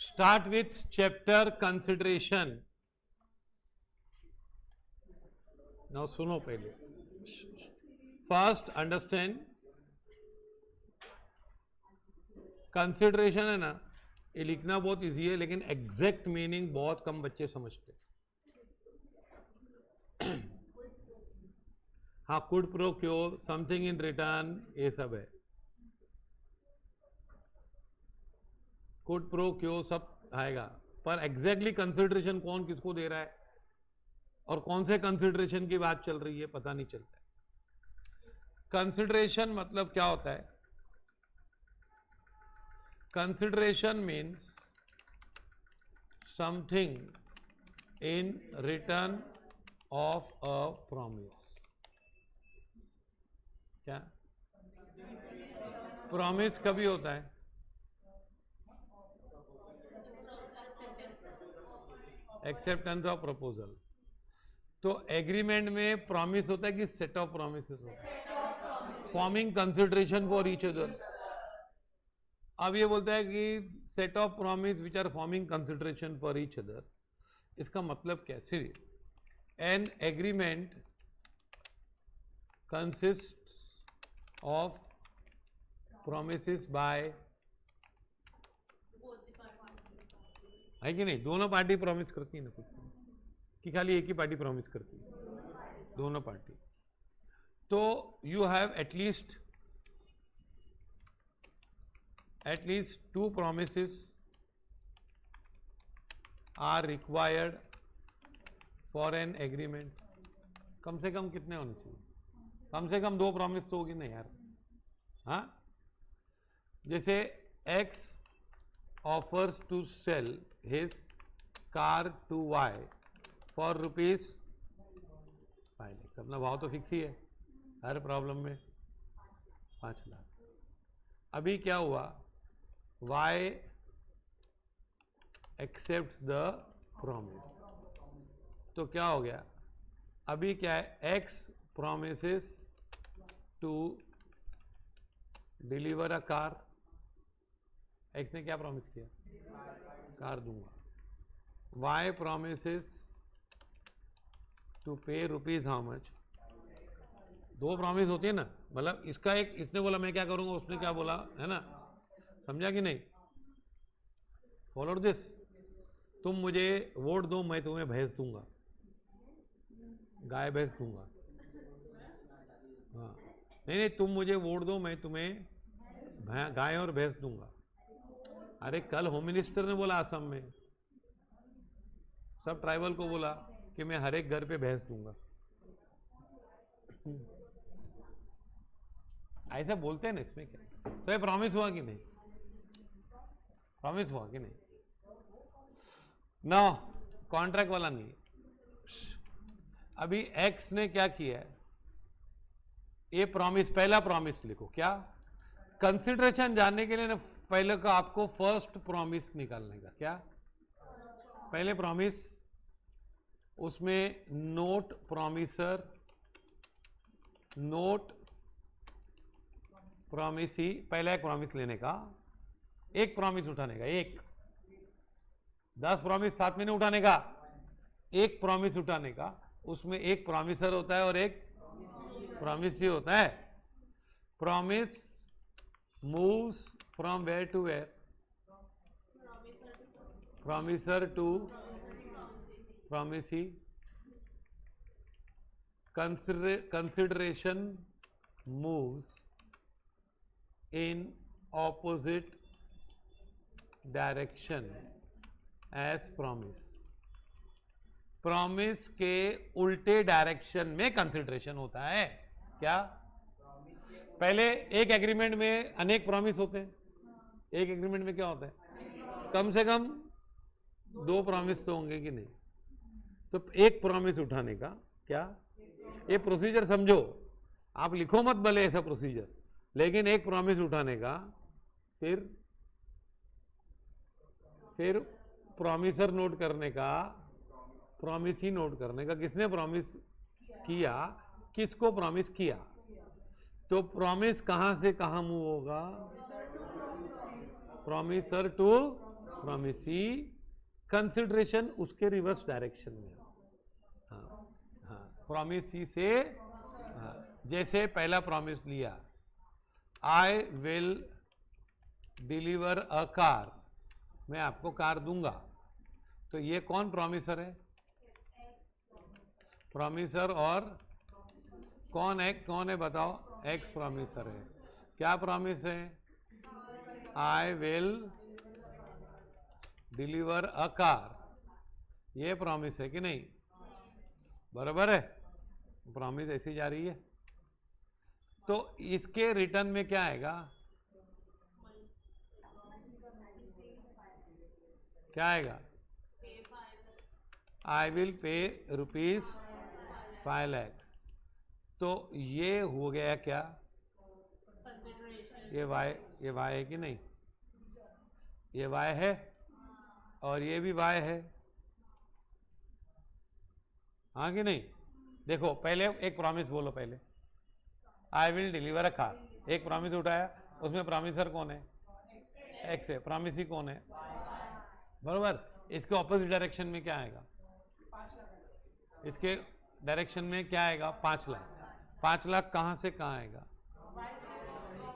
Start with chapter consideration. Now सुनो पहले. First understand consideration है ना, ये लिखना बहुत इजी है लेकिन एग्जैक्ट मीनिंग बहुत कम बच्चे समझते. हाँ, कुड प्रो क्यो, समथिंग इन रिटर्न, ये सब है. कुड प्रो क्यो सब आएगा, पर एग्जैक्टली कंसिडरेशन कौन किसको दे रहा है और कौन से कंसिडरेशन की बात चल रही है पता नहीं चलता है. कंसिडरेशन मतलब क्या होता है? Consideration means something in return of a promise. क्या प्रॉमिस कभी होता है? Acceptance of proposal. तो एग्रीमेंट में प्रॉमिस होता है कि सेट ऑफ प्रॉमिसेस होता है? Forming consideration for each other. अब ये बोलता है कि set of promise which are forming consideration for each other. इसका मतलब कैसे? An agreement consist of promises by, है कि नहीं? दोनों पार्टी प्रॉमिस करती है ना कुछ, कि खाली एक ही पार्टी प्रॉमिस करती है? दोनों पार्टी. तो you have at least two promises are required for an agreement. कम से कम कितने होने चाहिए? कम से कम 2 प्रॉमिस तो होगी ना यार. हाँ, जैसे X offers to sell his car to Y for rupees 5 lakh. अपना भाव तो फिक्स ही है हर प्रॉब्लम में, 5 लाख. अभी क्या हुआ? Y accepts the promise. तो क्या हो गया? अभी क्या है? X promises to deliver a car. X ने क्या प्रॉमिस किया? कार दूंगा. Y promises to pay rupees how much? 2 promise होती है ना, मतलब इसका एक, इसने बोला मैं क्या करूंगा, उसने क्या बोला, है ना? समझा कि नहीं? Follow this. तुम मुझे वोट दो, मैं तुम्हें भैंस दूंगा, गाय भैंस दूंगा. हाँ, नहीं, तुम मुझे वोट दो, मैं तुम्हें गाय और भैंस दूंगा. अरे कल होम मिनिस्टर ने बोला असम में, सब ट्राइबल को बोला कि मैं हर एक घर पे भैंस दूंगा. ऐसा बोलते हैं ना, इसमें क्या? तो ये प्रॉमिस हुआ कि नहीं? प्रॉमिस हुआ कि नहीं? नो, कॉन्ट्रैक्ट वाला नहीं. अभी एक्स ने क्या किया है? ये प्रॉमिस, पहला प्रॉमिस लिखो. क्या? कंसिडरेशन जानने के लिए ना, पहले का आपको फर्स्ट प्रॉमिस निकालने का. क्या? पहले प्रॉमिस, उसमें नोट प्रॉमिसर, नोट प्रॉमिसी. पहला एक प्रॉमिस लेने का, एक प्रॉमिस उठाने का. 10 प्रॉमिस साथ में नहीं उठाने का, एक प्रॉमिस उठाने का. उसमें एक प्रॉमिसर होता है और एक प्रॉमिसी होता है. Promise moves from where to where? Promisor to promisee. Consideration moves in opposite direction as promise. Promise के उल्टे डायरेक्शन में कंसिडरेशन होता है. क्या? पहले एक एग्रीमेंट में अनेक प्रॉमिस होते हैं. एक एग्रीमेंट में क्या होता है? कम से कम 2 प्रॉमिस तो होंगे कि नहीं? तो एक प्रॉमिस उठाने का. क्या? ये प्रोसीजर समझो, आप लिखो मत भले ऐसा प्रोसीजर, लेकिन एक प्रॉमिस उठाने का, फिर प्रॉमिसर नोट करने का, प्रॉमिस ही नोट करने का. किसने प्रॉमिस किया, किसको प्रॉमिस किया. तो प्रॉमिस कहां से कहां मूव होगा? प्रॉमिसर टू प्रॉमिसी, कंसिडरेशन उसके रिवर्स डायरेक्शन में। हाँ हाँ, प्रॉमिसी से, हाँ, जैसे पहला प्रॉमिस लिया, I will deliver a car, मैं आपको कार दूंगा, तो ये कौन प्रॉमिसर है? प्रॉमिसर, और कौन है बताओ? एक्स प्रॉमिसर है। क्या प्रॉमिस है? I will deliver a car, ये प्रॉमिस है कि नहीं? बराबर है, प्रॉमिस ऐसी जा रही है। तो इसके रिटर्न में क्या आएगा? क्या आएगा? I will pay ₹5 lakh. तो ये हो गया क्या? ये वाई है कि नहीं? ये वाई है और ये भी वाई है, हाँ कि नहीं? देखो पहले एक प्रॉमिस बोलो, पहले I will deliver a car, एक प्रॉमिस उठाया, उसमें प्रॉमिसर कौन है? एक्स है। प्रॉमिसी कौन है? बरोबर। इसके ऑपोजिट डायरेक्शन में क्या आएगा? इसके डायरेक्शन में क्या आएगा? 5 लाख। 5 लाख कहां से कहां आएगा?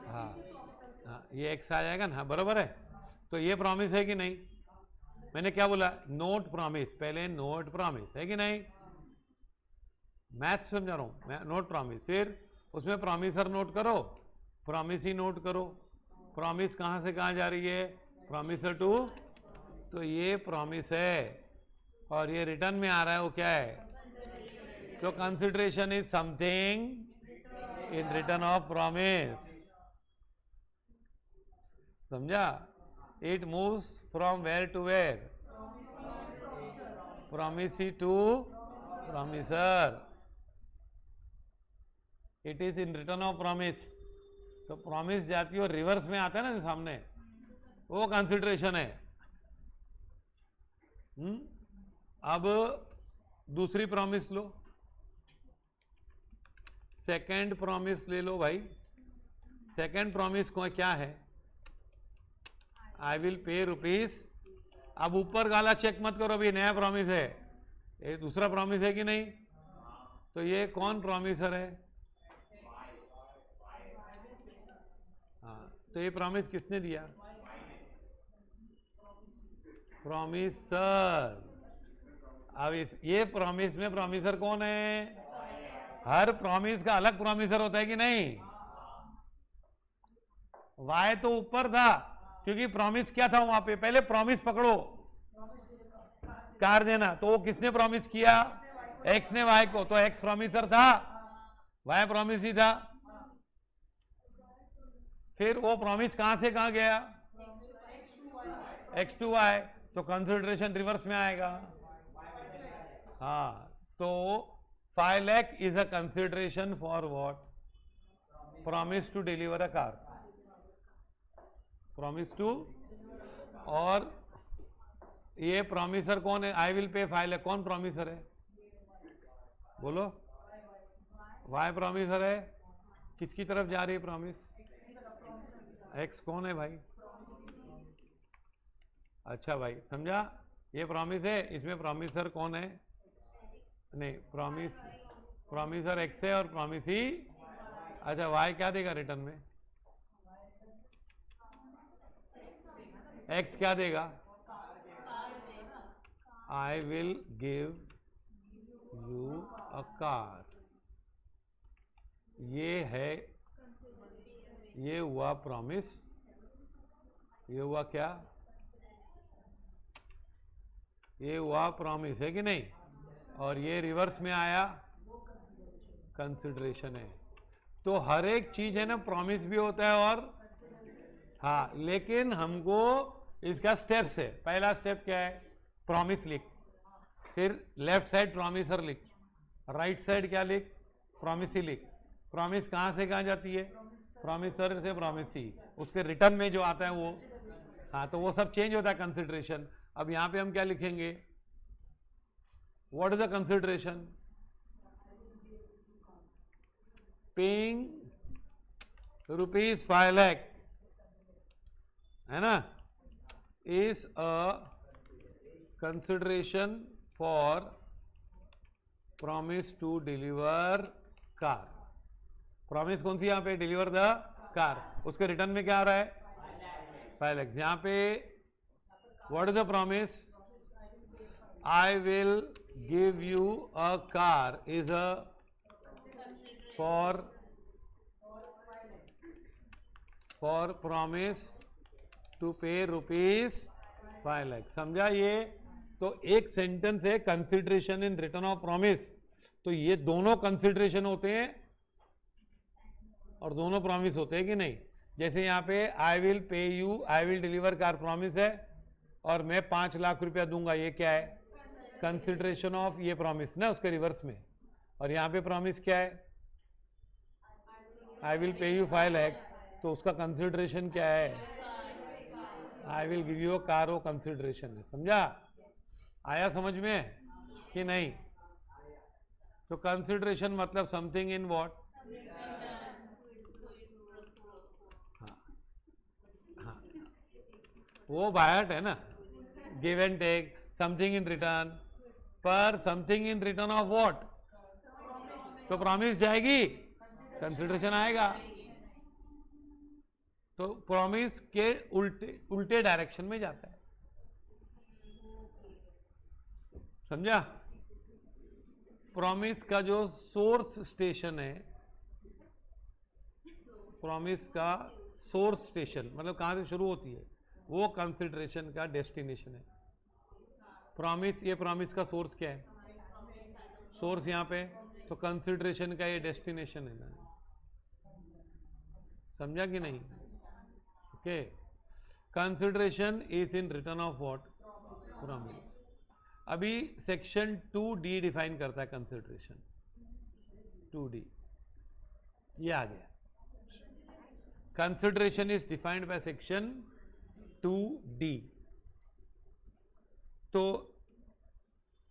हाँ हाँ, ये एक्स आ जाएगा ना, बरोबर है। तो ये प्रॉमिस है कि नहीं? मैंने क्या बोला? नोट प्रॉमिस, पहले नोट प्रॉमिस है कि नहीं? मैथ समझा रहा हूं मैं, नोट प्रॉमिस, फिर उसमें प्रॉमिसर नोट करो, प्रॉमिस ही नोट करो। प्रॉमिस कहां से कहां जा रही है? प्रॉमिसर टू, तो ये प्रॉमिस है, और ये रिटर्न में आ रहा है, वो क्या है? तो consideration is something in return of promise, समझा? It moves from where to where? Promisee to promisor, it is in return of promise. तो प्रॉमिस जाती है और रिवर्स में आता है ना जो सामने, वो कंसिडरेशन है। अब दूसरी प्रॉमिस लो, सेकंड प्रॉमिस ले लो भाई। सेकंड प्रॉमिस को क्या है? I will pay ₹। अब ऊपर गाला चेक मत करो, अभी नया प्रॉमिस है, ये दूसरा प्रॉमिस है कि नहीं? तो ये कौन प्रॉमिसर है? हाँ, तो ये प्रॉमिस किसने दिया? प्रॉमिसर। अब ये प्रॉमिस में प्रॉमिसर कौन है? हर प्रॉमिस का अलग प्रॉमिसर होता है कि नहीं? वाई तो ऊपर था, क्योंकि प्रॉमिस क्या था वहां पे? पहले प्रॉमिस पकड़ो, कार देना, तो वो किसने प्रॉमिस किया? एक्स ने वाई को, तो एक्स प्रॉमिसर था, वाई प्रॉमिस ही था। फिर वो प्रॉमिस कहां से कहां गया? एक्स टू वाई, तो कंसिडरेशन रिवर्स में आएगा। हाँ, तो 5 lakh is a consideration for what? Promise to deliver a car, promise to. और ये प्रॉमिसर कौन है? आई विल पे 5 लाख, कौन प्रॉमिसर है? बोलो। वाई प्रॉमिसर है। किसकी तरफ जा रही है प्रॉमिस? एक्स कौन है भाई? अच्छा भाई, समझा? ये प्रॉमिस है, इसमें प्रॉमिसर कौन है? नहीं, प्रॉमिसर एक्स है और प्रॉमिस ही। अच्छा, वाई क्या देगा रिटर्न में? एक्स क्या देगा? आई will give you a car. ये है, ये हुआ प्रॉमिस, ये हुआ क्या? ये हुआ प्रॉमिस, है कि नहीं? और ये रिवर्स में आया, कंसिडरेशन है। तो हर एक चीज है ना, प्रॉमिस भी होता है और, हाँ, लेकिन हमको इसका स्टेप्स है। पहला स्टेप क्या है? प्रॉमिस लिख, फिर लेफ्ट साइड प्रॉमिसर लिख, राइट साइड क्या लिख? प्रॉमिसी लिख। प्रॉमिस कहां से कहां जाती है? प्रॉमिसर से प्रॉमिसी, उसके रिटर्न में जो आता है वो, हाँ, तो वो सब चेंज होता है कंसिडरेशन। अब यहां पे हम क्या लिखेंगे? What is the consideration? Paying ₹5 lakh, है ना? is a consideration for promise to deliver car. Promise कौन सी यहाँ पे? Deliver the car. उसके रिटर्न में क्या आ रहा है? 5 lakhs. यहाँ पे what is the promise? I will give you a car is a for promise to pay ₹5 lakhs. समझा ये? तो एक सेंटेंस है consideration in return of promise. तो ये दोनों कंसिडरेशन होते हैं और दोनों प्रॉमिस होते हैं कि नहीं? जैसे यहाँ पे I will pay you, I will deliver car promise है और मैं 5 लाख रुपया दूंगा, ये क्या है? कंसिडरेशन ऑफ ये प्रॉमिस ना, उसके रिवर्स में. और यहाँ पे प्रॉमिस क्या है? I will pay you 5 lakhs. तो उसका कंसिडरेशन क्या है? आई will give you a car. वो कंसिडरेशन है. समझा? आया समझ में कि नहीं? तो कंसिडरेशन मतलब समथिंग इन व्हाट? वो बायट है ना, give and take, something in return. पर something in return of what? तो प्रॉमिस जाएगी, कंसिडरेशन आएगा. तो प्रॉमिस के उल्टे डायरेक्शन में जाता है. समझा? प्रॉमिस का जो सोर्स स्टेशन है, प्रॉमिस का सोर्स स्टेशन मतलब कहां से शुरू होती है, वो कंसिडरेशन का डेस्टिनेशन है. प्रॉमिस, ये प्रॉमिस का सोर्स क्या है? सोर्स यहां पे. तो कंसिडरेशन का ये डेस्टिनेशन है ना. समझा कि नहीं? Okay. Consideration is in return of what? Promise. अभी सेक्शन 2D डिफाइन करता है कंसिडरेशन. 2D ये आ गया. Consideration is defined by section 2D. तो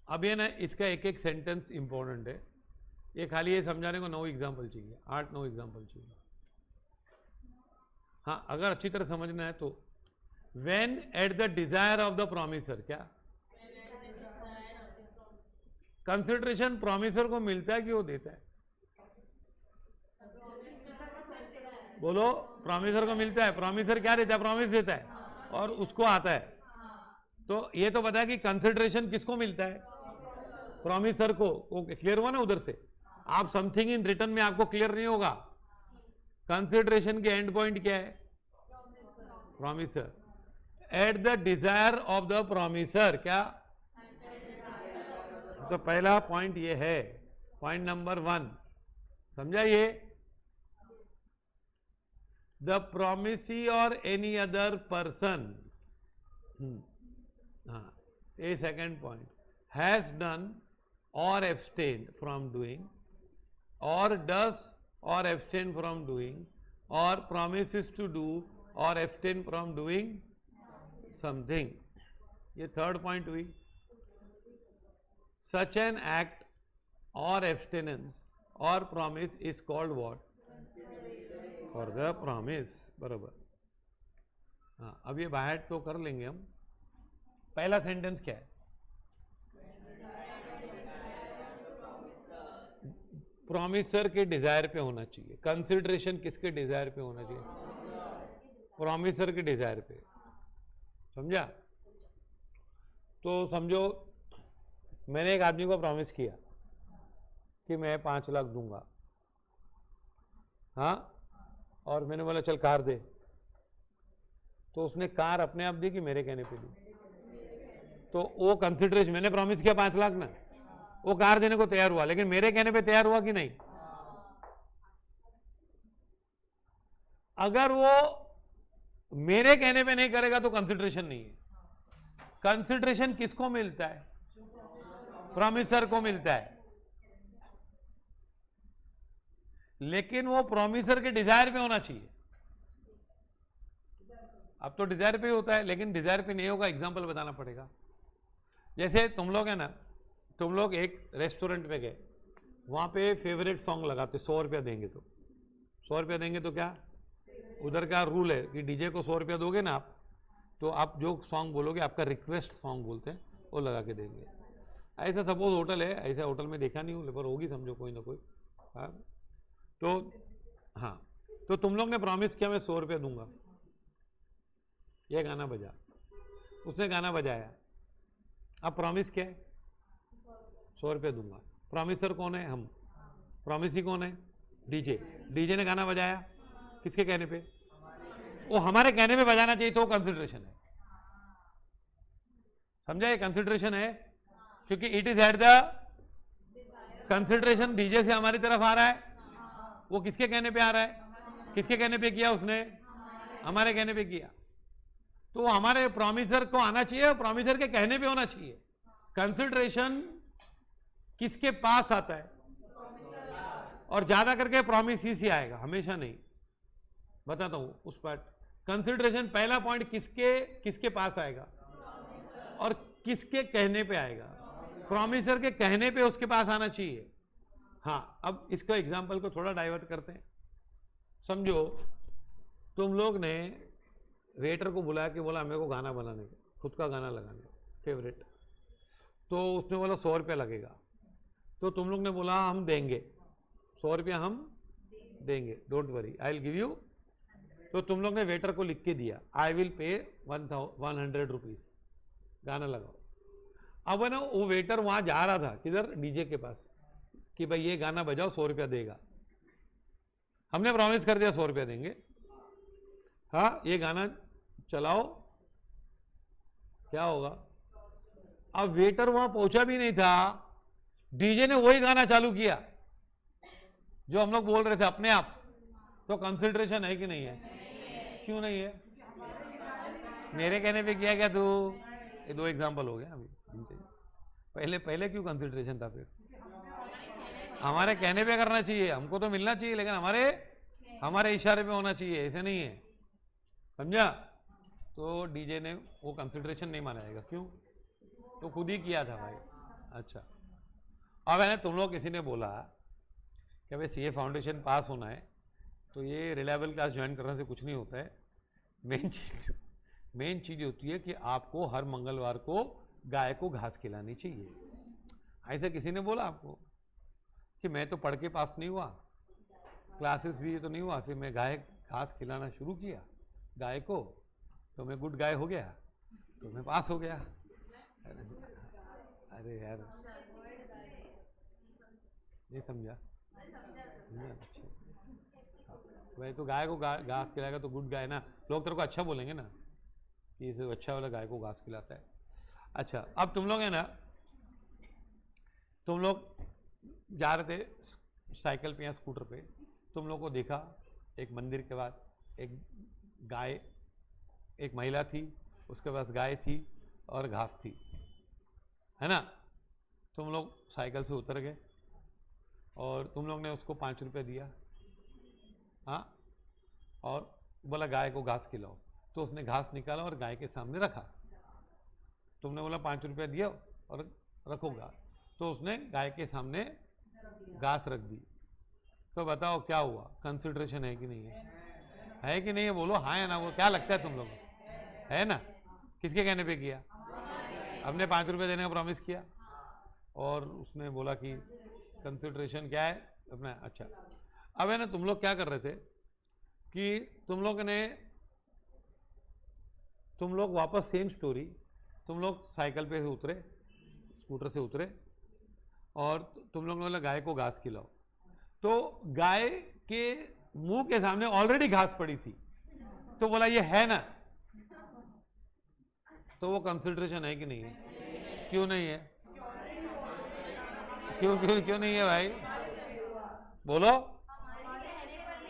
अब ये ना, इसका एक एक सेंटेंस इंपॉर्टेंट है. ये खाली ये समझाने को 9 एग्जाम्पल चाहिए, 8-9 एग्जाम्पल चाहिए. हाँ, अगर अच्छी तरह समझना है तो when at the desire of the promiser, क्या कंसिडरेशन प्रॉमिसर को मिलता है कि वो देता है? बोलो. प्रॉमिसर को मिलता है. प्रॉमिसर क्या देता है? प्रॉमिस देता है और उसको आता है. तो ये तो पता है कि कंसिडरेशन किसको मिलता है? प्रॉमिसर को. ओके, क्लियर हुआ ना उधर से? आप समथिंग इन रिटर्न में आपको क्लियर नहीं होगा. कंसिडरेशन के एंड पॉइंट क्या है? Promiser. Eight the desire of the promiser, क्या? तो पहला पॉइंट ये है, पॉइंट नंबर 1. समझा? ये the promisee or any other person, a second point, has done or abstained from doing or does or abstain from doing or promises to do or abstain from doing something. ये third point हुई. Such an act or abstinence or promise is called what? For the promise. बराबर. हाँ, अब ये बाहर तो कर लेंगे हम. पहला सेंटेंस क्या है? प्रॉमिसर के डिजायर पे होना चाहिए. कंसिडरेशन किसके डिजायर पे होना चाहिए? प्रॉमिसर के डिजायर पे. समझा? तो समझो मैंने एक आदमी को प्रॉमिस किया कि मैं 5 लाख दूंगा. हाँ, और मैंने बोला चल कार दे. तो उसने कार अपने आप दी कि मेरे कहने पे दी? तो वो कंसिडरेशन, मैंने प्रॉमिस किया 5 लाख ना, वो कार देने को तैयार हुआ, लेकिन मेरे कहने पे तैयार हुआ कि नहीं? अगर वो मेरे कहने पे नहीं करेगा तो कंसिडरेशन नहीं है. कंसिडरेशन किसको मिलता है? प्रॉमिसर को मिलता है. लेकिन वो प्रॉमिसर के डिजायर पे होना चाहिए. अब तो डिजायर पे ही होता है, लेकिन डिजायर पे नहीं होगा. एग्जांपल बताना पड़ेगा. जैसे तुम लोग है ना, तुम लोग एक रेस्टोरेंट में गए, वहां पे फेवरेट सॉन्ग लगाते, 100 रुपया देंगे तो 100 रुपया देंगे तो क्या उधर का रूल है कि डीजे को 100 रुपया दोगे ना आप तो आप जो सॉन्ग बोलोगे, आपका रिक्वेस्ट सॉन्ग बोलते हैं, वो लगा के देंगे। ऐसा सपोज होटल है, ऐसा होटल में देखा नहीं हूँ, पर होगी समझो कोई ना कोई। हाँ, तो तुम लोग ने प्रॉमिस किया मैं 100 रुपये दूंगा, ये गाना बजा, उसने गाना बजाया, अब प्रॉमिस क्या है? 100 रुपये दूंगा। प्रॉमिसर कौन है? हम। प्रॉमिसी कौन है? डीजे। डीजे ने गाना बजाया, किसके कहने पे? वो हमारे कहने पे बजाना चाहिए, तो वो कंसिडरेशन है। समझा? ये कंसिडरेशन है, क्योंकि it is at the consideration DJ से हमारी तरफ आ रहा है। वो किसके कहने पे आ रहा है? किसके कहने पे किया उसने? हमारे कहने पे किया। तो वो हमारे प्रॉमिसर को आना चाहिए, प्रॉमिसर के कहने पे होना चाहिए। कंसिडरेशन किसके पास आता है? और ज्यादा करके प्रॉमिस ही से आएगा, हमेशा नहीं। बताता हूं उस पार्ट। कंसिडरेशन पहला पॉइंट किसके पास आएगा और किसके कहने पे आएगा? प्रॉमिसर के कहने पे उसके पास आना चाहिए। हाँ, अब इसका एग्जांपल को थोड़ा डाइवर्ट करते हैं। समझो तुम लोग ने वेटर को बुला के बोला मेरे को गाना बनाने का, खुद का गाना लगाने का फेवरेट, तो उसने बोला 100 रुपया लगेगा। तो तुम लोग ने बोला हम देंगे 100 रुपया, हम देंगे, don't worry I will give you. तो तुम लोग ने वेटर को लिख के दिया आई विल पे 100 रुपीज, गाना लगाओ। अब ना वो वेटर वहां जा रहा था, किधर? डीजे के पास, कि भाई ये गाना बजाओ 100 रुपया देगा। हमने प्रॉमिस कर दिया 100 रुपया देंगे। हाँ, ये गाना चलाओ, क्या होगा? अब वेटर वहां पहुंचा भी नहीं था, डीजे ने वही गाना चालू किया जो हम लोग बोल रहे थे अपने आप। तो कंसिडरेशन है कि नहीं है? क्यों नहीं है? मेरे कहने पे किया क्या तू? ये 2 एग्जांपल हो गया अभी। पहले क्यों कंसिडरेशन था? फिर हमारे कहने पे करना चाहिए, हमको तो मिलना चाहिए, लेकिन हमारे इशारे पे होना चाहिए, ऐसे नहीं है। समझा? तो डीजे ने वो कंसिडरेशन नहीं माना जाएगा। क्यों? तो खुद ही किया था भाई। अच्छा, अब है ना, तुम लोग किसी ने बोला कि भाई सीए फाउंडेशन पास होना है तो ये रिलायबल क्लास ज्वाइन करने से कुछ नहीं होता है। मेन चीज होती है कि आपको हर मंगलवार को गाय को घास खिलानी चाहिए। ऐसा किसी ने बोला आपको कि मैं तो पढ़ के पास नहीं हुआ, क्लासेस भी तो नहीं हुआ, फिर मैं गाय घास खिलाना शुरू किया गाय को, तो मैं गुड गाय हो गया, तो मैं पास हो गया। अरे यार, नहीं समझा? भाई तो गाय को घास खिलाएगा तो गुड गाय ना, लोग तेरे को अच्छा बोलेंगे ना कि इसे अच्छा वाला गाय को घास खिलाता है। अच्छा, अब तुम लोग है ना, तुम लोग जा रहे थे साइकिल पे या स्कूटर पे, तुम लोग को देखा एक मंदिर के बाद एक गाय, एक महिला थी, उसके पास गाय थी और घास थी, है ना? तुम लोग साइकिल से उतर गए और तुम लोग ने उसको 5 रुपये दिया, हाँ, और बोला गाय को घास खिलाओ। तो उसने घास निकाला और गाय के सामने रखा। तुमने बोला 5 रुपये दिया और रखो घास, तो उसने गाय के सामने घास रख दी। तो बताओ क्या हुआ? कंसिडरेशन है कि नहीं है? है कि नहीं है? बोलो हाँ या ना। वो क्या लगता है तुम लोग? है ना? किसके कहने पे किया? हमने 5 रुपये देने का प्रॉमिस किया और उसने बोला कि कंसिडरेशन क्या है अपना। अच्छा, अब है ना, तुम लोग क्या कर रहे थे कि तुम लोग वापस सेम स्टोरी, तुम लोग साइकिल पे से उतरे, स्कूटर से उतरे और तुम लोग ने बोला गाय को घास खिलाओ। तो गाय के मुंह के सामने ऑलरेडी घास पड़ी थी, तो बोला ये है ना, तो वो कंसिडरेशन है कि नहीं है? क्यों नहीं है? क्यों नहीं है भाई? बोलो।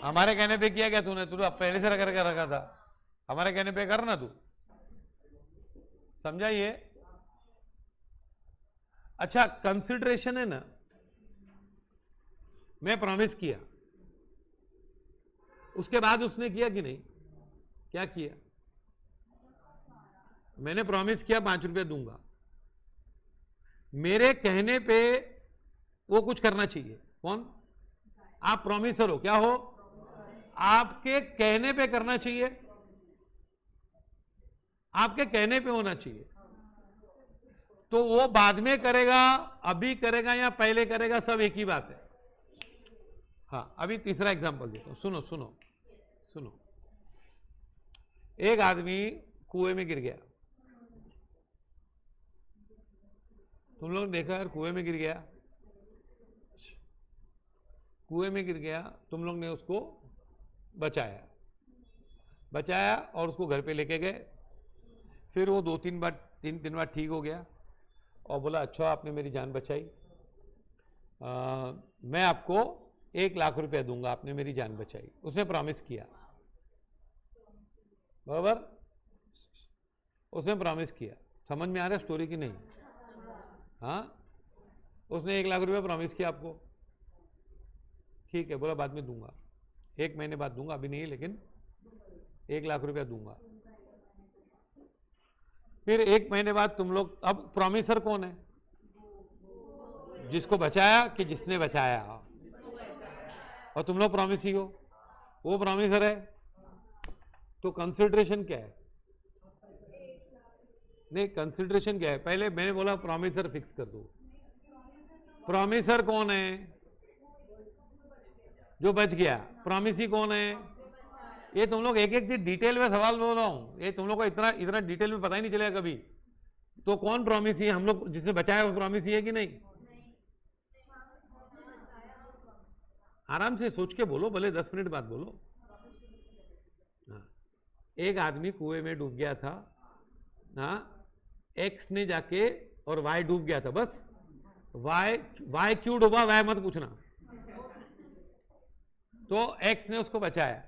हमारे कहने पे किया क्या तूने? तू पहले से करके रखा था, हमारे कहने पे कर ना तू। समझा ये? अच्छा, कंसिडरेशन है ना, मैं प्रॉमिस किया, उसके बाद उसने किया कि नहीं? क्या किया? मैंने प्रॉमिस किया 5 रुपये दूंगा, मेरे कहने पे वो कुछ करना चाहिए। कौन? आप प्रॉमिसर हो, क्या हो? आपके कहने पे करना चाहिए। आपके कहने पे होना चाहिए। तो वो बाद में करेगा, अभी करेगा या पहले करेगा, सब एक ही बात है। हाँ, अभी तीसरा एग्जांपल देता हूं, सुनो सुनो सुनो। एक आदमी कुएं में गिर गया। तुम लोग देखा यार, कुएं में गिर गया, कुएं में गिर गया, तुम लोग ने उसको बचाया बचाया और उसको घर पे लेके गए। फिर वो तीन बार ठीक हो गया और बोला अच्छा आपने मेरी जान बचाई, मैं आपको 1,00,000 रुपया दूंगा, आपने मेरी जान बचाई। उसने प्रॉमिस किया, बराबर, उसने प्रॉमिस किया। समझ में आ रहा है स्टोरी की नहीं? हाँ, उसने 1,00,000 रुपया प्रॉमिस किया आपको, ठीक है, बोला बाद में दूंगा, 1 महीने बाद दूंगा, अभी नहीं, लेकिन 1,00,000 रुपया दूंगा। फिर 1 महीने बाद तुम लोग, अब प्रॉमिसर कौन है? जिसको बचाया कि जिसने बचाया? और तुम लोग प्रॉमिस ही हो, वो प्रॉमिसर है। तो कंसिडरेशन क्या है? नहीं, कंसिडरेशन क्या है? पहले मैंने बोला प्रॉमिसर फिक्स कर दो। प्रॉमिसर कौन है? जो बच गया। प्रॉमिसी कौन है? ये तुम लोग एक एक डिटेल में सवाल बोल रहा हूं, ये तुम लोग को इतना इतना डिटेल में पता ही नहीं चलेगा कभी। तो कौन प्रॉमिसी है? हम लोग जिसने बचाया वो प्रॉमिसी है कि नहीं? आराम से सोच के बोलो, भले 10 मिनट बाद बोलो। हाँ, एक आदमी कुएं में डूब गया था, हाँ, एक्स ने जाके, और वाई डूब गया था, बस वाई क्यों डूबा वाई मत पूछना। तो एक्स ने उसको बचाया,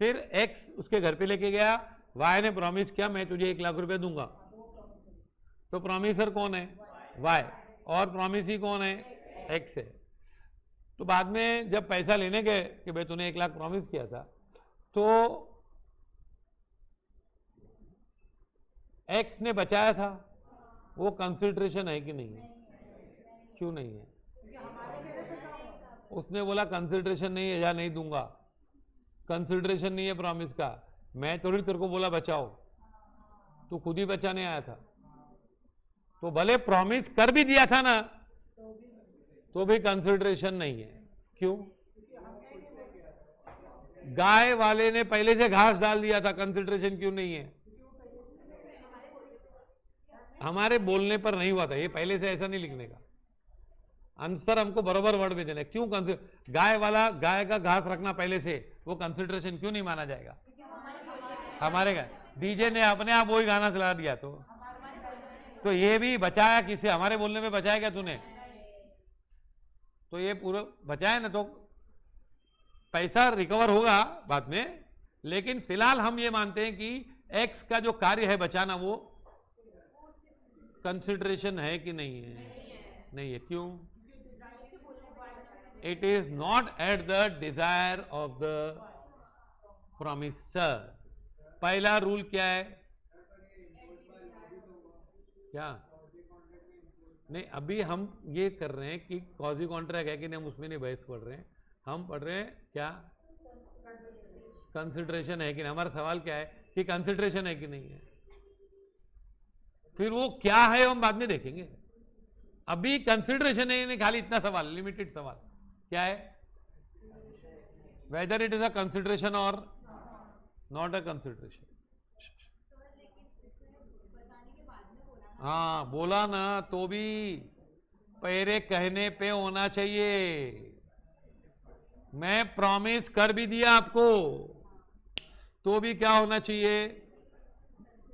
फिर एक्स उसके घर पे लेके गया, वाई ने प्रॉमिस किया मैं तुझे 1,00,000 रुपया दूंगा। तो प्रॉमिसर कौन है? वाई, और प्रॉमिसी कौन है? एक्स है। तो बाद में जब पैसा लेने गए कि भाई तूने 1,00,000 प्रॉमिस किया था, तो एक्स ने बचाया था, वो कंसिडरेशन है कि नहीं है? क्यों नहीं है? उसने बोला कंसिडरेशन नहीं है या नहीं दूंगा, कंसिडरेशन नहीं है प्रॉमिस का, मैं थोड़ी तेरे को बोला बचाओ, तू खुद ही बचाने आया था। तो भले प्रॉमिस कर भी दिया था ना, तो भी कंसिडरेशन नहीं है। क्यों? गाय वाले ने पहले से घास डाल दिया था, कंसिडरेशन क्यों नहीं है? हमारे बोलने पर नहीं हुआ था, ये पहले से ऐसा नहीं लिखने का, आंसर हमको बराबर वर्ड में देना। क्यों गाय वाला गाय का घास रखना पहले से, वो कंसिडरेशन क्यों नहीं माना जाएगा? हमारे गाय डीजे ने अपने आप वही गाना चला दिया, तो ये भी बचाया किसे? हमारे बोलने में बचाया क्या तूने? तो ये पूरा बचाया ना, तो पैसा रिकवर होगा बाद में, लेकिन फिलहाल हम ये मानते हैं कि एक्स का जो कार्य है बचाना, वो कंसिडरेशन है कि नहीं है? नहीं है। क्यों? It is not at the desire of the promiser. पहला रूल क्या है? क्या? नहीं, अभी हम ये कर रहे हैं कि कॉजी कॉन्ट्रैक्ट है कि नहीं, हम उसमें नहीं बहस पढ़ रहे हैं, हम पढ़ रहे हैं क्या? कंसिडरेशन है कि नहीं। हमारा सवाल क्या है कि कंसिडरेशन है कि नहीं है। फिर वो क्या है हम बाद में देखेंगे, अभी कंसिडरेशन है नहीं, खाली इतना सवाल, लिमिटेड सवाल क्या है? Whether it is a consideration और नॉट अ कंसिडरेशन। हाँ बोला ना, तो भी पहले कहने पे होना चाहिए। मैं प्रॉमिस कर भी दिया आपको, तो भी क्या होना चाहिए?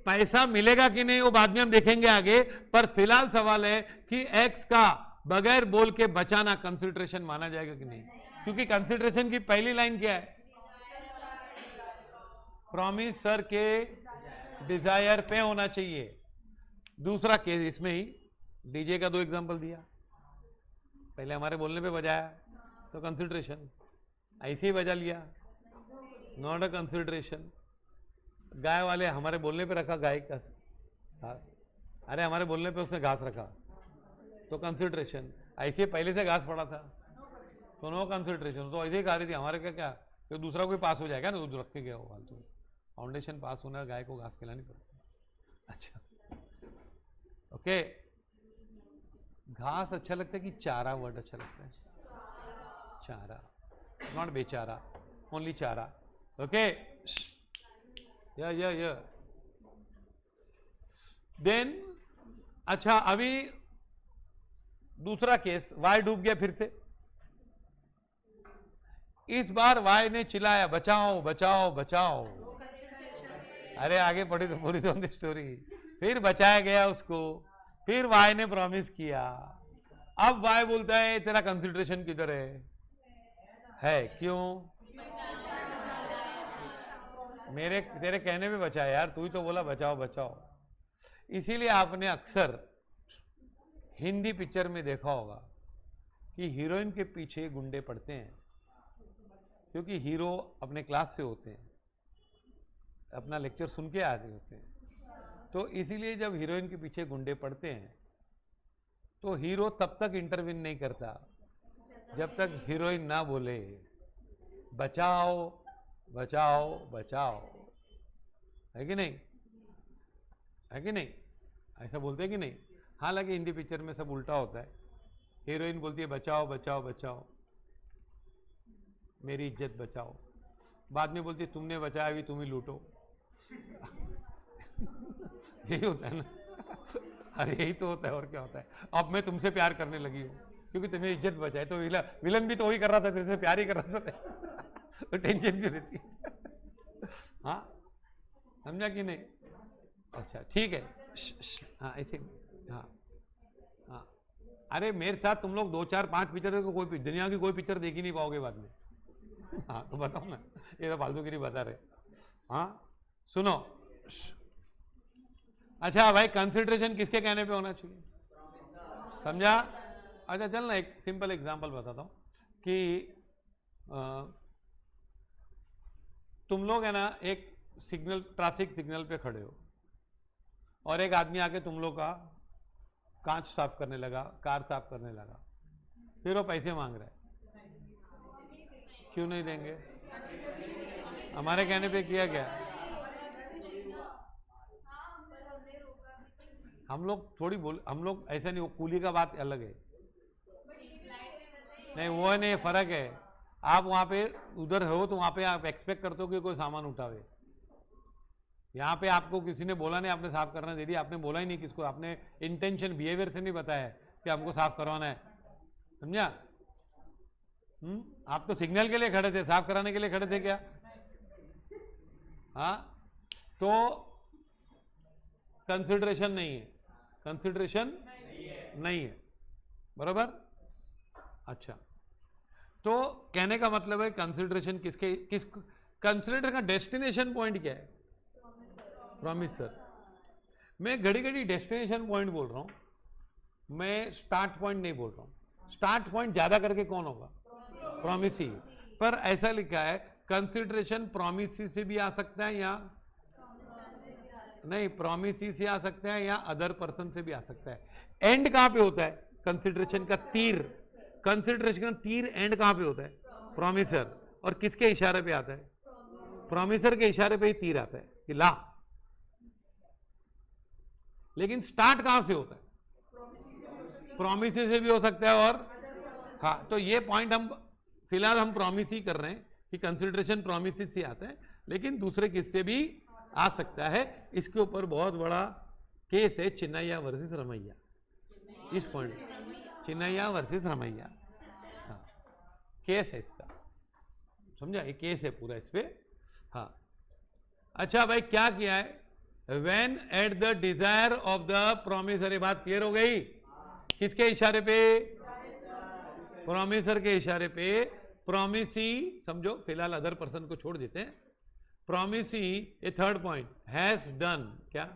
पैसा मिलेगा कि नहीं वो बाद में हम देखेंगे आगे, पर फिलहाल सवाल है कि एक्स का बगैर बोल के बचाना कंसिडरेशन माना जाएगा कि नहीं? क्योंकि कंसिडरेशन की पहली लाइन क्या है? प्रॉमिस सर के डिजायर पे होना चाहिए। दूसरा केस इसमें ही डीजे का 2 एग्जांपल दिया, पहले हमारे बोलने पे बजाया तो कंसिडरेशन, ऐसे ही बजा लिया, नॉट अ कंसिडरेशन। गाय वाले हमारे बोलने पे रखा गाय का घास, अरे हमारे बोलने पे उसने घास रखा तो कंसिडरेशन, ऐसे पहले से घास पड़ा था तो नो कंसिडरेशन। तो ऐसे ही कहा रही थी हमारे का क्या, तो दूसरा कोई पास हो जाएगा ना, दूध रख के गया हो फालतू, फाउंडेशन पास होना, गाय को घास खिलानी पड़ती। अच्छा, ओके। घास अच्छा लगता है कि चारा वर्ड अच्छा लगता है? चारा, नॉट बेचारा, ओनली चारा। ओके, या देन अच्छा, अभी दूसरा केस, वाई डूब गया फिर से। इस बार वाई ने चिल्लाया बचाओ बचाओ बचाओ। अरे आगे पढ़ी तो पूरी तो स्टोरी। फिर बचाया गया उसको, फिर वाई ने प्रॉमिस किया। अब वाई बोलता है तेरा कंसिडरेशन किधर है क्यों? मेरे तेरे कहने पे बचाया यार, तू ही तो बोला बचाओ बचाओ। इसीलिए आपने अक्सर हिंदी पिक्चर में देखा होगा कि हीरोइन के पीछे गुंडे पड़ते हैं, क्योंकि हीरो अपने क्लास से होते हैं, अपना लेक्चर सुन के आते होते हैं। तो इसीलिए जब हीरोइन के पीछे गुंडे पड़ते हैं तो हीरो तब तक इंटरवीन नहीं करता जब तक हीरोइन ना बोले बचाओ बचाओ बचाओ। है कि नहीं? है कि नहीं? ऐसा बोलते हैं कि नहीं? हालांकि हिंदी पिक्चर में सब उल्टा होता है। हीरोइन बोलती है बचाओ बचाओ बचाओ, मेरी इज्जत बचाओ। बाद में बोलती है तुमने बचाया, अभी तुम ही लूटो। यही होता है ना? अरे यही तो होता है, और क्या होता है? अब मैं तुमसे प्यार करने लगी हूँ क्योंकि तुम्हें इज्जत बचाए। तो विलन भी तो वही कर रहा था, तेरे से प्यार ही कर रहा था। तो टेंशन क्यों रहती है? हाँ, समझा कि नहीं? अच्छा ठीक है। हाँ ऐसे, हाँ हाँ। अरे मेरे साथ तुम लोग 2 4 5 पिक्चर को कोई दुनिया की कोई पिक्चर देख ही नहीं पाओगे बाद में। हाँ तो बताओ ना, ये तो फालतूगिरी बता रहे। हाँ सुनो, अच्छा भाई कंसिडरेशन किसके कहने पे होना चाहिए? समझा? अच्छा चल ना, एक सिंपल एग्जांपल बताता हूं कि तुम लोग है ना एक सिग्नल, ट्रैफिक सिग्नल पे खड़े हो और एक आदमी आके तुम लोग का कांच साफ करने लगा, कार साफ करने लगा, फिर वो पैसे मांग रहा है। क्यों नहीं देंगे? हमारे कहने पे किया क्या? हम लोग थोड़ी बोल, हम लोग ऐसा नहीं, वो कूली का बात अलग है। नहीं वो नहीं, फर्क है। आप वहां पे उधर हो तो वहां पे आप एक्सपेक्ट करते हो कि कोई सामान उठावे। यहाँ पे आपको किसी ने बोला नहीं, आपने साफ करना दे दिया। आपने बोला ही नहीं किसको, आपने इंटेंशन बिहेवियर से नहीं बताया कि हमको साफ करवाना है। समझा? आप तो सिग्नल के लिए खड़े थे, साफ कराने के लिए खड़े थे क्या? हाँ तो कंसिडरेशन नहीं है, कंसिडरेशन नहीं है, बराबर? अच्छा, तो कहने का मतलब है कंसिडरेशन किस कंसिडरेशन का डेस्टिनेशन पॉइंट क्या है? Promise sir. मैं घड़ी घड़ी डेस्टिनेशन पॉइंट बोल रहा हूं, मैं स्टार्ट पॉइंट नहीं बोल रहा हूं। स्टार्ट पॉइंट ज्यादा करके कौन होगा? प्रॉमिस ही। पर ऐसा लिखा है कंसिडरेशन प्रॉमिस से भी आ सकता है या नहीं, प्रॉमिस से आ सकता है या अदर पर्सन से भी आ सकता है। एंड कहां पे होता है कंसिडरेशन का? तीर, कंसिडरेशन का तीर एंड कहां पे होता है? प्रॉमिसर। और किसके इशारे पे आता है? प्रॉमिसर के इशारे पे ही तीर आता है कि ला। लेकिन स्टार्ट कहां से होता है? प्रॉमिस से भी हो सकता है। और हाँ, तो ये पॉइंट हम फिलहाल हम प्रॉमिस ही कर रहे हैं कि कंसिडरेशन प्रॉमिस से आता है, लेकिन दूसरे किससे भी आ सकता है। इसके ऊपर बहुत बड़ा केस है, चिन्नैया वर्सेस रमैया। इस पॉइंट, चिन्नैया वर्सेस रमैया, हाँ केस है इसका। समझा? ये केस है पूरा इस पे। हाँ अच्छा भाई, क्या किया है? When at the desire of the promiser. ये बात क्लियर हो गई? किसके इशारे पे? प्रॉमिसर के इशारे पे। प्रॉमिसी समझो, फिलहाल अदर पर्सन को छोड़ देते हैं। Promisee, A third point, has done क्या?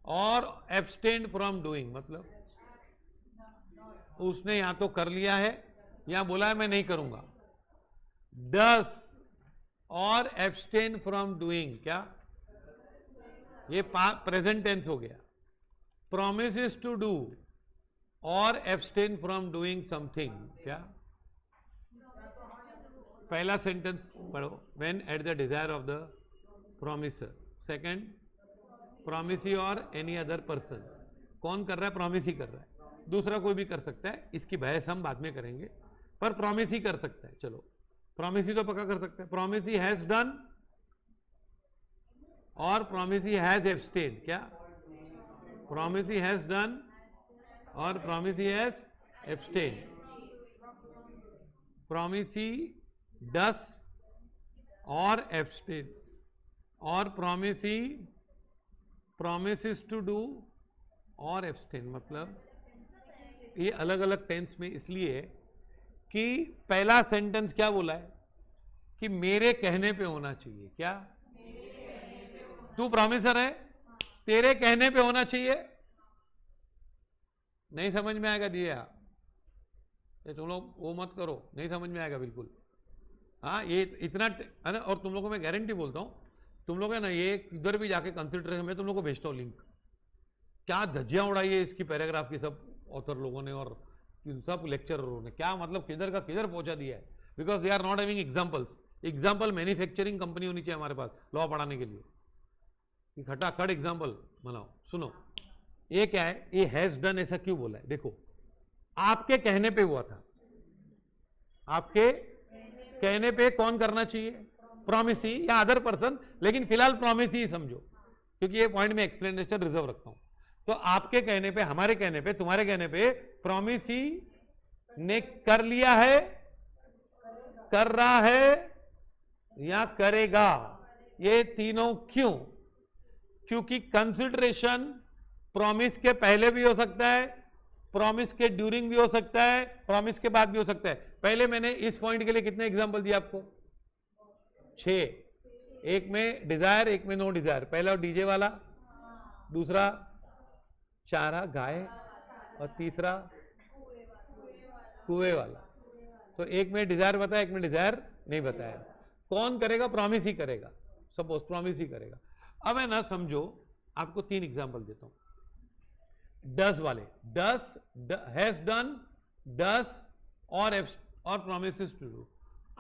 और एब्सटेन्ड फ्रॉम डूइंग, मतलब उसने या तो कर लिया है या बोला है मैं नहीं करूंगा। डस और एब्सटेन फ्रॉम डूइंग क्या? ये प्रेजेंट टेंस हो गया। Promises to do or abstain from doing something क्या? पहला सेंटेंस पढ़ो, when at the desire of the promisor. Second, promisee और एनी अदर पर्सन। कौन कर रहा है? प्रोमिसी कर रहा है, दूसरा कोई भी कर सकता है, इसकी बहस हम बाद में करेंगे, पर प्रोमिसी कर सकता है। चलो, प्रोमिसी तो पक्का कर सकता है। प्रोमिसी हैज डन और प्रोमिसी हैज एब्सटेन। क्या? प्रोमिसी हैज डन और promisee has abstain. Promisee does or abstain, और promisee promises to do or abstain. मतलब ये अलग अलग टेंस में इसलिए है कि पहला सेंटेंस क्या बोला है कि मेरे कहने पे होना चाहिए। क्या? तू प्रॉमिसर है, तेरे कहने पे होना चाहिए। नहीं समझ में आएगा दिया, ये तुम लोग वो मत करो, नहीं समझ में आएगा बिल्कुल। हाँ, ये इतना है ना। और तुम लोगों को मैं गारंटी बोलता हूं, तुम लोग है ना, ये इधर भी जाके कंसिडरेशन में तुम लोग को भेजता हूं लिंक। क्या धज्जियां उड़ाई है इसकी पैराग्राफ की सब ऑथर लोगों ने और सब लेक्चररों ने। क्या मतलब किधर का किधर पहुंचा दिया है, because they are not having examples. Example manufacturing company होनी चाहिए हमारे पास लॉ पढ़ाने के लिए। खटाखट एग्जाम्पल बनाओ। सुनो, ये क्या है? ये हैज डन ऐसा क्यों बोला है? देखो, आपके कहने पे हुआ था। आपके कहने पे कौन करना चाहिए? प्रोमिसी या अदर पर्सन, लेकिन फिलहाल प्रोमिसी समझो, क्योंकि ये पॉइंट में एक्सप्लेनेशन रिजर्व रखता हूं। तो आपके कहने पे, हमारे कहने पे, तुम्हारे कहने पे प्रोमिसी ने कर लिया है, कर रहा है या करेगा। ये तीनों क्यों? क्योंकि कंसिडरेशन प्रॉमिस के पहले भी हो सकता है, प्रॉमिस के ड्यूरिंग भी हो सकता है, प्रॉमिस के बाद भी हो सकता है। पहले मैंने इस पॉइंट के लिए कितने एग्जांपल दिए आपको? 6। एक में डिजायर, एक में नो डिजायर। पहला डीजे वाला, दूसरा चारा गाय, और तीसरा कुएं वाला। तो एक में डिजायर बताया, एक में डिजायर नहीं बताया। कौन करेगा? प्रॉमिस ही करेगा। सपोज प्रॉमिस ही करेगा। अब है ना, समझो, आपको 3 एग्जांपल देता हूं डस वाले। डस, हैज डन, डस और प्रोमिसेस टू डू।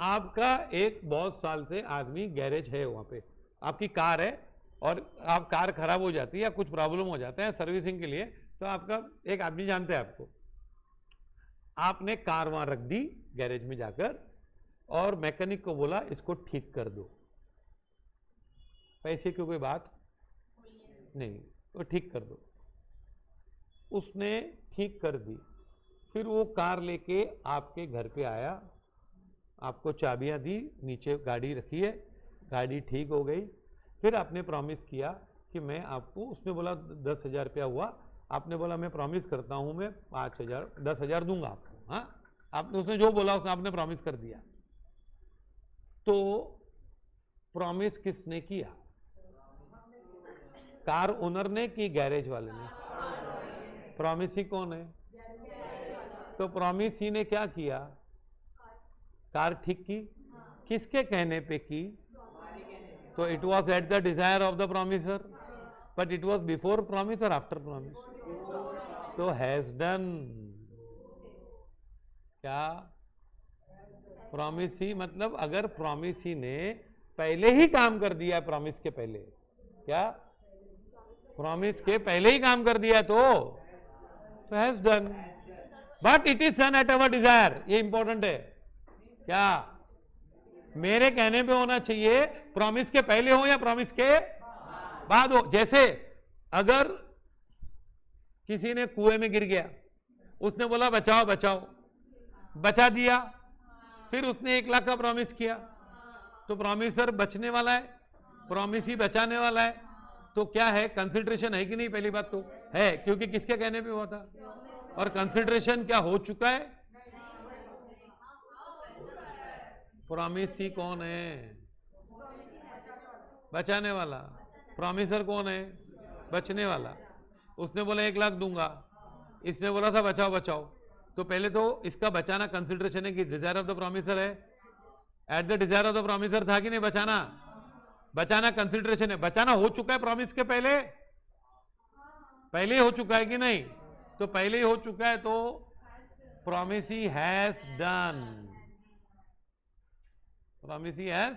आपका एक बहुत साल से आदमी गैरेज है, वहां पे आपकी कार है और आप कार खराब हो जाती है या कुछ प्रॉब्लम हो जाता है सर्विसिंग के लिए, तो आपका एक आदमी जानते हैं आपको, आपने कार वहां रख दी गैरेज में जाकर और मैकेनिक को बोला इसको ठीक कर दो। पैसे की कोई बात नहीं, तो ठीक कर दो। उसने ठीक कर दी, फिर वो कार लेके आपके घर पे आया, आपको चाबियां दी, नीचे गाड़ी रखी है, गाड़ी ठीक हो गई। फिर आपने प्रॉमिस किया कि मैं आपको, उसने बोला 10,000 रुपया हुआ, आपने बोला मैं प्रॉमिस करता हूं मैं 5,000 10,000 दूंगा आपको। हाँ, आपने, उसने जो बोला उसने आपने प्रॉमिस कर दिया। तो प्रॉमिस किसने किया? कार ओनर ने कि गैरेज वाले ने? प्रॉमिसी कौन है? तो प्रॉमिसी ने क्या किया? कार ठीक की। किसके कहने पे की? तो it was at the desire of the promiser, but it was before promise और आफ्टर प्रॉमिस। तो हैज डन क्या? प्रॉमिसी, मतलब अगर प्रॉमिसी ने पहले ही काम कर दिया, प्रॉमिस के पहले, क्या प्रॉमिस के पहले ही काम कर दिया तो has done, but it is done at our desire. ये इंपॉर्टेंट है। क्या? मेरे कहने पे होना चाहिए, प्रॉमिस के पहले हो या प्रॉमिस के बाद हो। जैसे अगर किसी ने कुएं में गिर गया, उसने बोला बचाओ बचाओ, बचा दिया, फिर उसने 1 लाख का प्रॉमिस किया, तो प्रॉमिसर बचने वाला है, प्रॉमिस ही बचाने वाला है। तो क्या है? कंसिडरेशन है कि नहीं? पहली बात तो है, क्योंकि किसके कहने पे हुआ था। और कंसिडरेशन क्या हो चुका है? प्रॉमिसी कौन है? बचाने वाला। प्रॉमिसर कौन है? बचने वाला। उसने बोला 1 लाख दूंगा, इसने बोला था बचाओ बचाओ। तो पहले तो इसका बचाना कंसिडरेशन है कि डिजायर ऑफ द प्रॉमिसर है, eight the desire of the promiser था कि नहीं? बचाना, बचाना कंसिडरेशन है। बचाना हो चुका है प्रॉमिस के पहले, पहले ही हो चुका है कि नहीं? तो पहले ही हो चुका है, तो promisee has done, promisee has.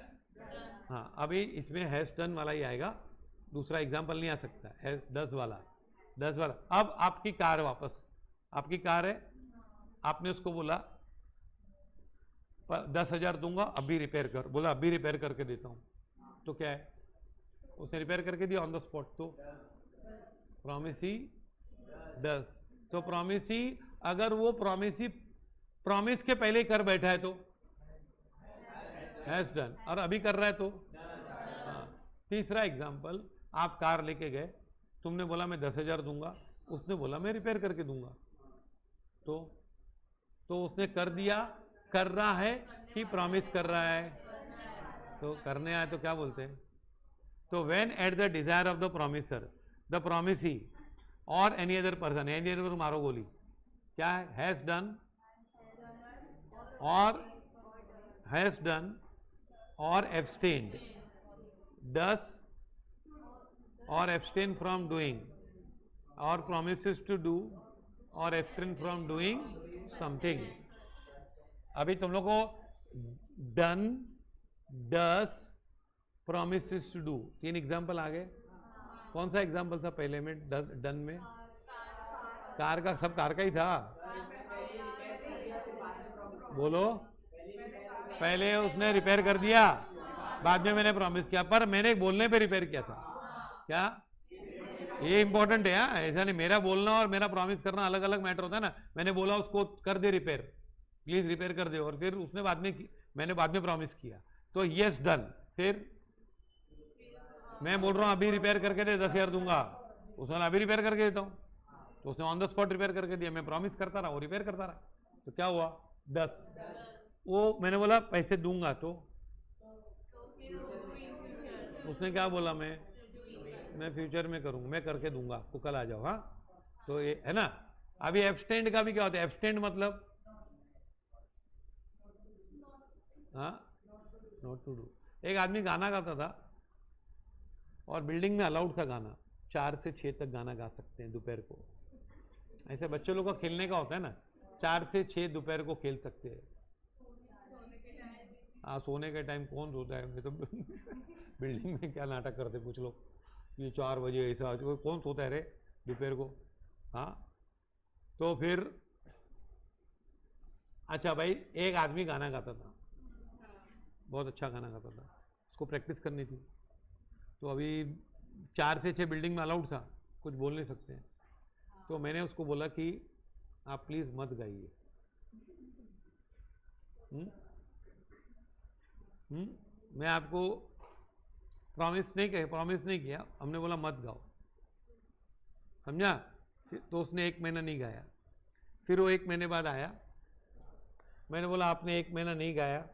हाँ, अभी इसमें हैज डन वाला ही आएगा, दूसरा एग्जाम्पल नहीं आ सकता है 10 वाला 10 वाला। अब आपकी कार वापस, आपकी कार है, आपने उसको बोला 10,000 दूंगा अभी रिपेयर कर, बोला अभी रिपेयर करके देता हूं, तो क्या है, उसने रिपेयर करके दिया ऑन द स्पॉट, तो प्रॉमिस ही 10। तो प्रॉमिस ही, अगर वो प्रॉमिस के पहले कर बैठा है तो हैज डन, और अभी कर रहा है तो तीसरा एग्जांपल, आप कार लेके गए, तुमने बोला मैं 10,000 दूंगा, उसने बोला मैं रिपेयर करके दूंगा, तो उसने कर दिया, कर रहा है कि प्रॉमिस कर रहा है, तो करने आए तो क्या बोलते हैं, तो when at the desire of the promisor the promisee or any other person, any other मारो गोली, क्या है, has done or has done or abstained, does or abstain from doing, or promises to do or abstain from doing something. अभी तुम लोग को done, does, promises to do, 3 example आ गए। कौन सा एग्जाम्पल था पहले में, डन में? कार का, सब कार का ही था, बोलो। पहले उसने रिपेयर कर दिया, बाद में मैंने प्रॉमिस किया, पर मैंने बोलने पे रिपेयर किया था, क्या ये इंपॉर्टेंट है? ऐसा नहीं, मेरा बोलना और मेरा प्रॉमिस करना अलग अलग मैटर होता है ना। मैंने बोला उसको कर दे रिपेयर, प्लीज रिपेयर कर दे, और फिर उसने बाद में, मैंने बाद में प्रॉमिस किया, तो यस डन। फिर मैं बोल रहा हूं अभी रिपेयर करके दे, 10,000 दूंगा, उसने अभी रिपेयर करके देता हूं, तो उसने ऑन द स्पॉट रिपेयर करके दिया, मैं प्रॉमिस करता रहा, वो रिपेयर करता रहा, तो क्या हुआ, 10। वो मैंने बोला पैसे दूंगा, तो उसने क्या बोला, मैं फ्यूचर में करूंगा, मैं करके दूंगा, आपको कल आ जाओ, हाँ, तो ये है ना। अभी एब्सटेंड का भी क्या होता है, एब्सटेंड मतलब हाँ, नॉट टू डू। एक आदमी गाना गाता था और बिल्डिंग में अलाउड था गाना, 4 से 6 तक गाना गा सकते हैं दोपहर को, ऐसे बच्चे लोग का खेलने का होता है ना, 4 से 6 दोपहर को खेल सकते हैं। हाँ, सोने के टाइम कौन सोता है, तो बिल्डिंग में क्या नाटक करते कुछ लोग, ये 4 बजे ऐसा, कौन सोता है रे दोपहर को, हाँ। तो फिर अच्छा भाई, एक आदमी गाना गाता था, बहुत अच्छा गाना गाता था, उसको प्रैक्टिस करनी थी, तो अभी 4 से 6 बिल्डिंग में अलाउड था, कुछ बोल नहीं सकते हैं, तो मैंने उसको बोला कि आप प्लीज मत गाइए, मैं आपको प्रॉमिस नहीं किया, हमने बोला मत गाओ, समझा। तो उसने 1 महीना नहीं गाया, फिर वो 1 महीने बाद आया, मैंने बोला आपने 1 महीना नहीं गाया,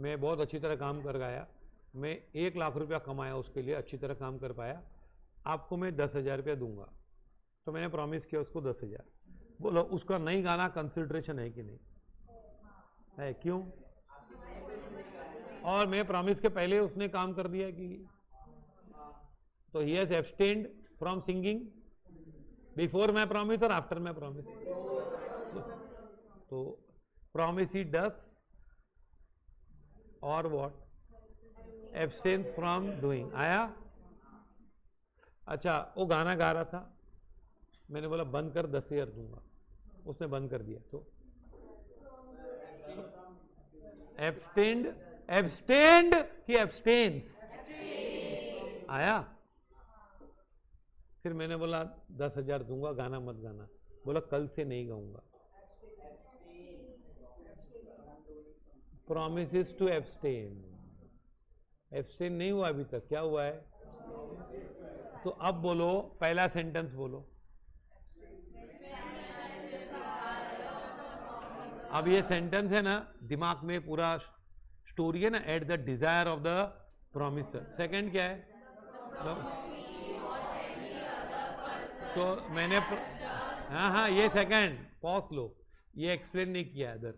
मैं बहुत अच्छी तरह काम कर गाया, मैं 1 लाख रुपया कमाया उसके लिए, अच्छी तरह काम कर पाया, आपको मैं 10,000 रुपया दूंगा, तो मैंने प्रॉमिस किया उसको 10,000। बोलो उसका नहीं गाना कंसिडरेशन है कि नहीं है, क्यों? और मैं प्रॉमिस के पहले उसने काम कर दिया कि, तो he has abstained from singing before my promise और आफ्टर माय प्रॉमिस, तो promise he does or what, abstains from doing. आया? अच्छा, वो गाना गा रहा था, मैंने बोला बंद कर, 10,000 दूंगा, उसने बंद कर दिया, तो एब्सटेन्ड कि एब्सटेन्स? आया? फिर मैंने बोला 10,000 दूंगा, गाना मत गाना, बोला कल से नहीं गाऊंगा। प्रॉमिसेस टू एब्सटेन, एब्सटेन नहीं हुआ अभी तक, क्या हुआ है? तो अब बोलो, पहला सेंटेंस बोलो। अब ये सेंटेंस है ना, दिमाग में पूरा स्टोरी है ना, eight the desire of the promiser. Second क्या है? तो मैंने हाँ, ये सेकंड पॉज लो, ये एक्सप्लेन नहीं किया इधर,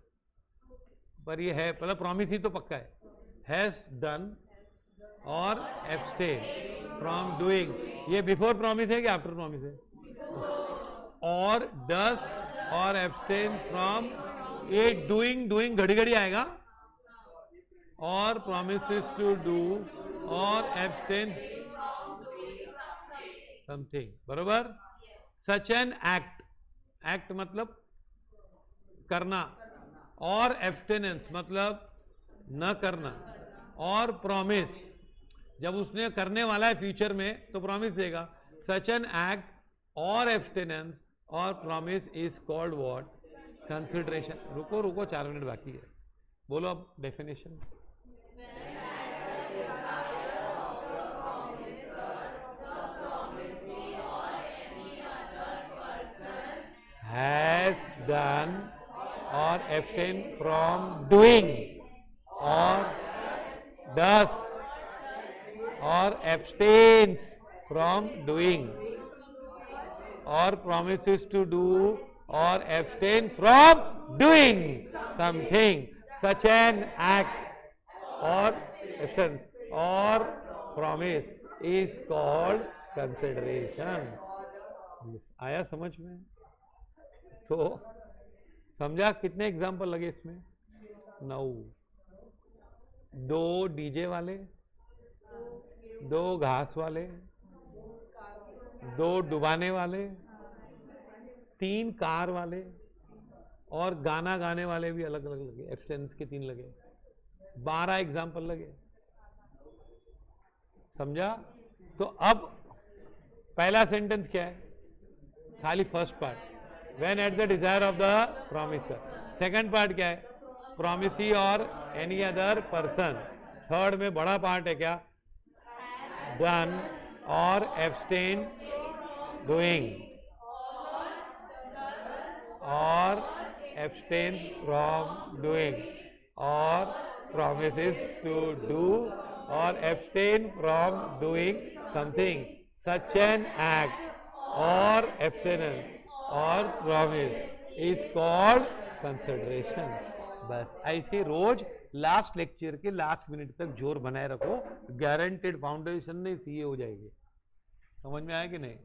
पर ये है, पहले प्रॉमिस ही तो पक्का है, हैज डन और एब्सटेन फ्रॉम डूइंग, ये बिफोर प्रॉमिस है कि आफ्टर प्रॉमिस है? और डस और एब्सटेन फ्रॉम, ये डूइंग घड़ी घड़ी आएगा, और promises to do or abstain, something, बरोबर. सच एन एक्ट, एक्ट मतलब करना, और एब्स्टिनेंस मतलब न करना, और प्रॉमिस जब उसने करने वाला है फ्यूचर में तो प्रॉमिस देगा. सच एन एक्ट और एब्स्टिनेंस और promise is called what? Consideration. रुको रुको 4 मिनट बाकी है, बोलो अब definition. has done or abstain from doing or does or abstains from doing or promises to do or abstain from doing something. Such an act or absence or promise is called consideration. आया समझ में? तो समझा? कितने example लगे इसमें? 9. 2 DJ वाले, 2 घास वाले, 2 डुबाने वाले, 3 कार वाले, और गाना गाने वाले भी अलग अलग लगे. एब्स्टेंस के 3 लगे, 12 एग्जाम्पल लगे. समझा? तो अब पहला सेंटेंस क्या है? खाली first part, when at the desire of the promiser. Second part क्या है? promisee और any other person. थर्ड में बड़ा पार्ट है क्या? done और abstain doing और abstain from doing और promises to do और abstain from doing something. such an act और abstinence और प्रॉमिस इज कॉल्ड कंसिडरेशन. बस ऐसे रोज लास्ट लेक्चर के लास्ट मिनट तक जोर बनाए रखो, गारंटेड फाउंडेशन नहीं सीए हो जाएगी. समझ में आया कि नहीं?